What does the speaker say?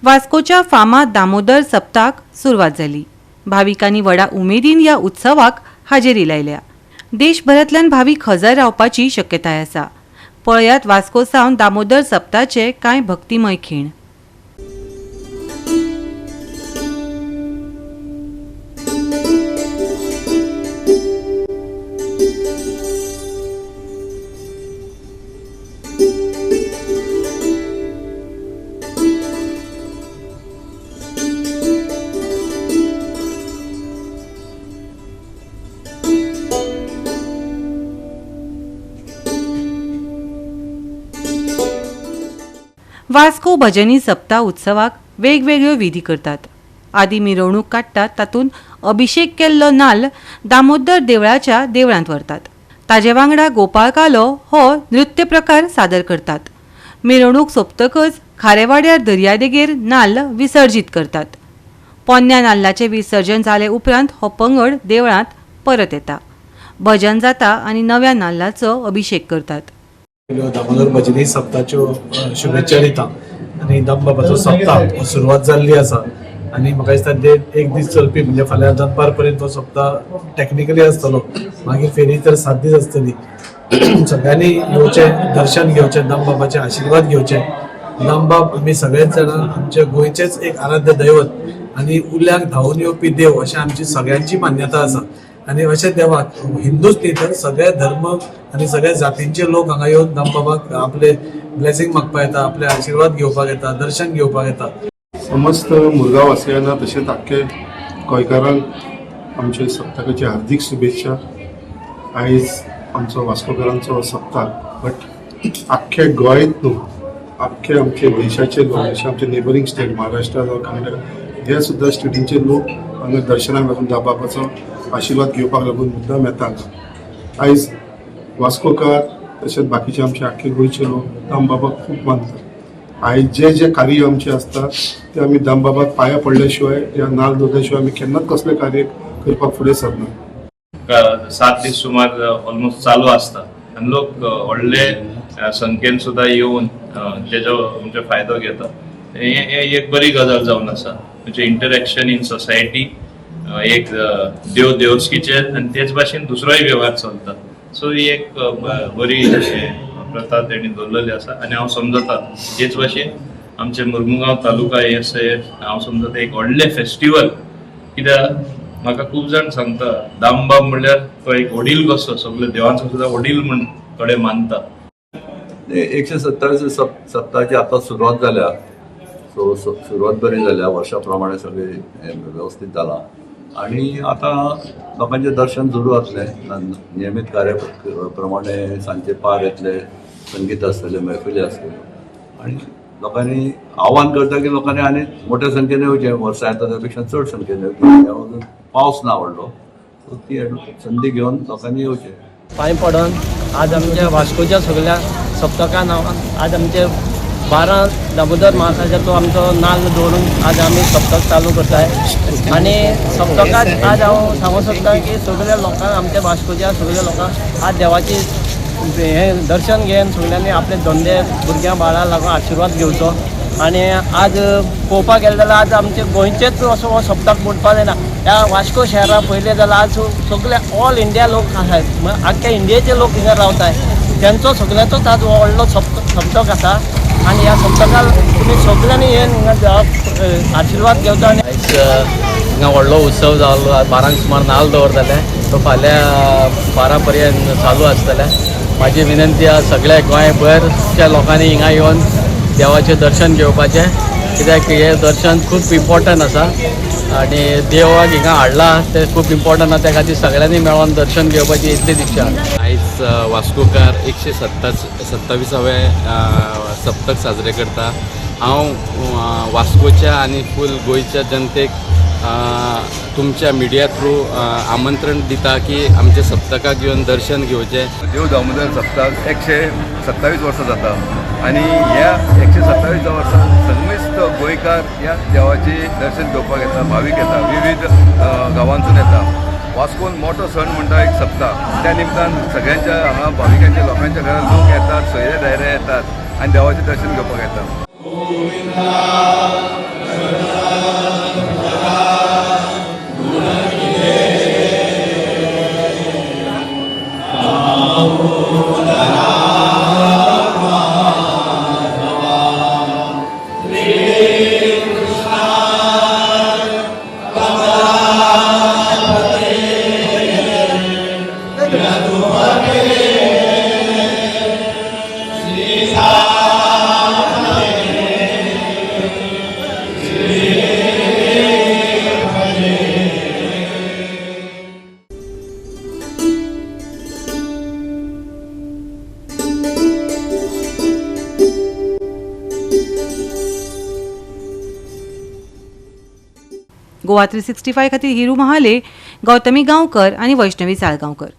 वास्कोच्या फामाद दामोदर सप्ताक सुरवात जाली। भाविकांनी व्हडा उमेदीन ह्या उत्सवाक हाजेरी लायल्या। देशभरांतल्यान भाविक हजर रावपाची शक्यताय आसा। पळयात वास्को सावन दामोदर सप्ताचे कांय भक्तिमय खीण। वास्को भजनी सप्ताह उत्सवाक वेगवेगळ्यो विधी करतात। आदी मिरवणूक काडटात, तातूंत अभिषेक केल्लो नाल्ल दामोदर देवळाच्या देवळांत व्हरतात। ताजे वांगडा गोपाळकालो हो नृत्य प्रकार सादर करतात। मिरवणूक सोंपतकच खारेवाड्यार दर्यादेगेर नाल्ल विसर्जीत करतात। पोन्न्या नाल्लाचे विसर्जन जाले उपरांत हो पंगड देवळांत परत येता। भजन जाता आनी नव्या नाल्लाचो अभिषेक करतात। दामोदर भजनी सप्ताच्यो शुभेच्छा दिता आनी दामबाबाचो सप्ताह सुरवात जाल्ली आसा आनी म्हाका दिसता एक दीस चलपी म्हणजे फाल्यां दनपार पर्यंत तो सप्ताह टेक्निकली आसतलो। मागीर फेरी तर 7 दीस आसतली। सगळ्यांनी येवचें, दर्शन घेवचें, दामबाबाचे आशिर्वाद घेवचे। दामबाब आमी सगळेच जाणां आमचे गोंयचेच एक आराध्य दैवत आनी उल्याक धांवून येवपी देव अशें आमची सगळ्यांची मान्यता आसा। आनी अशें देवाक हिंदूच न्ही तर सगळे धर्म आनी सगळे जातींचे लोक हांगा येवन दामबाबाक आपले ब्लेसिंग मागपाक येता, आपले आशिर्वाद घेवपाक येता, दर्शन घेवपाक येता। समस्त मुरगांव वासियांना तशेंच आख्खे गोंयकारांक आमचे सप्तकाची हार्दिक शुभेच्छा। आयज आमचो वास्कोकारांचो सप्ताक बट आख्खे गोंयत न्हू, आख्खे आमचे देशाचे लोक जशे आमचे नेबरिंग स्टेट महाराष्ट्र जावं कर्नाटका हे सुद्दां स्टेटींचे लोक हांगा दर्शनाक लागून दामबाबाचो आशिर्वाद घेवपाक लागून मुद्दाम येतात। आयज वास्कोकार तशेंच बाकीचे आमचे आख्खे गोंयचे लोक दामबाबाक खूब मानतात। आयज जे कार्य आमचे आसता ते आमी दामबाबाक पांयां पडले शिवाय या नाल्ल दवरल्या शिवाय आमी केन्नाच कसले कार्य करपाक फुडें सरना। 7 दीस सुमार ऑलमोस्ट चालू आसता आनी लोक व्हडले संख्येन सुद्दां येवन तेजो म्हणजे फायदो घेता। हे एक बरी गजाल जावन आसा, म्हणजे इंटरॅक्शन इन सोसायटी एक देव देवस्कीचे आनी तेच भाशेन दुसरोय व्यवहार चलता। सो ही एक बरी प्रथा तेणी दवरलेली आसा आनी हांव समजता तेच भाशेन आमचे मुर्मुगांव तालुका हांव समजता एक व्हडले फेस्टिवल। कित्याक म्हाका खूब जाण सांगता दामबाब म्हणल्यार तो एक वडील कसो, सगळे देवांचो सुद्दां वडील म्हण थोडे मानता। 127 सप्ताहाची आता सुरवात जाल्या। सो सुरवात बरी जाल्या, वर्षा प्रमाणे सगळे व्यवस्थित जाला आणि आता लोकांचे दर्शन सुरू असले। नियमित कार्य प्रमाणे सांजे पार येतले, संगीत आसतले, मैफिली आसतल्यो आणि लोकांनी आव्हान करता की लोकांनी आनी मोठ्या संख्येन येवचें। वर्सा येता त्यापेक्षा चड संख्येन येवचें। पावस ना व्हडलो, सो ती संदी घेवन लोकांनी येवचें। पांय पडोन आज आमच्या वास्कोच्या सगळ्या सप्तकान आज आमचे 12 दामोदर महाराजा तो आमचो नाल्ल दवरून आज आमी सप्तक चालू करताय। आणि सप्तकात आज हांव सांगूंक सोदता की सगळ्या लोकांक, आमच्या वास्कोच्या सगळ्या लोकांक आज देवाची हे दर्शन घेवन सगळ्यांनी आपले धंदे भुरग्यां बाळां लागून आशिर्वाद घेवचो। आणि आज पळोवपाक गेले जाल्यार आज आमचे गोंयचेच असो हो सप्तक म्हणपाक जायना। ह्या वास्को शहरा पयले जाल्यार आज सगळे ऑल इंडिया लोक आसात, आख्ख्या इंडियेचे लोक हिंगा रावताय। त्यांचो सगळ्यांचोच आज व्हडलो सप्तक आसा आणि ह्या सप्तकाक तुमी सगळ्यांनी येवन हिंगा आशिर्वाद घेवचा। हिंगा व्हडलो उत्सव जालो। 12 सुमार नाल्ल दवरतले, तो फाल्यां 12 पर्यंत चालू आसतले। माझी विनंती आहे सगळ्या गोंयभरच्या लोकांनी हिंगा येवन देवाचें दर्शन घेवपाचें, कित्याक हे दर्शन खूब इम्पॉर्टंट आसा आणि देवाक हिंगा हाडला ते खूब इम्पॉर्टंट आसा। त्या खातीर सगळ्यांनी मेळोन दर्शन घेवपाची इतलीच इच्छा। आयज वास्कोकार 127वें सप्तक साजरे करता। हांव वास्कोच्या आनी फूल गोंयच्या जनतेक तुमच्या मिडिया थ्रू आमंत्रण दिता की आमच्या सप्तकाक येवन दर्शन घेवचें। देव दामोदर सप्तक 127 वर्सां जाता आनी ह्या 127 वर्सां सगळीच गोंयकार ह्या देवाचे दर्शन घेवपाक येता, भावीक येता, विविध गांवांतसून येता। वास्कोन मोठो सण म्हणटा एक सप्ताक, त्या निमतान सगळ्यांच्या हांगा भाविकांच्या लोकांच्या घरांत लोक येतात, सोयरे दायरे येतात आनी देवाचें दर्शन घेवपाक येता। गोवा 365 खातीर हिरू महाले, गौतमी गांवकर आनी वैष्णवी साळगांवकर.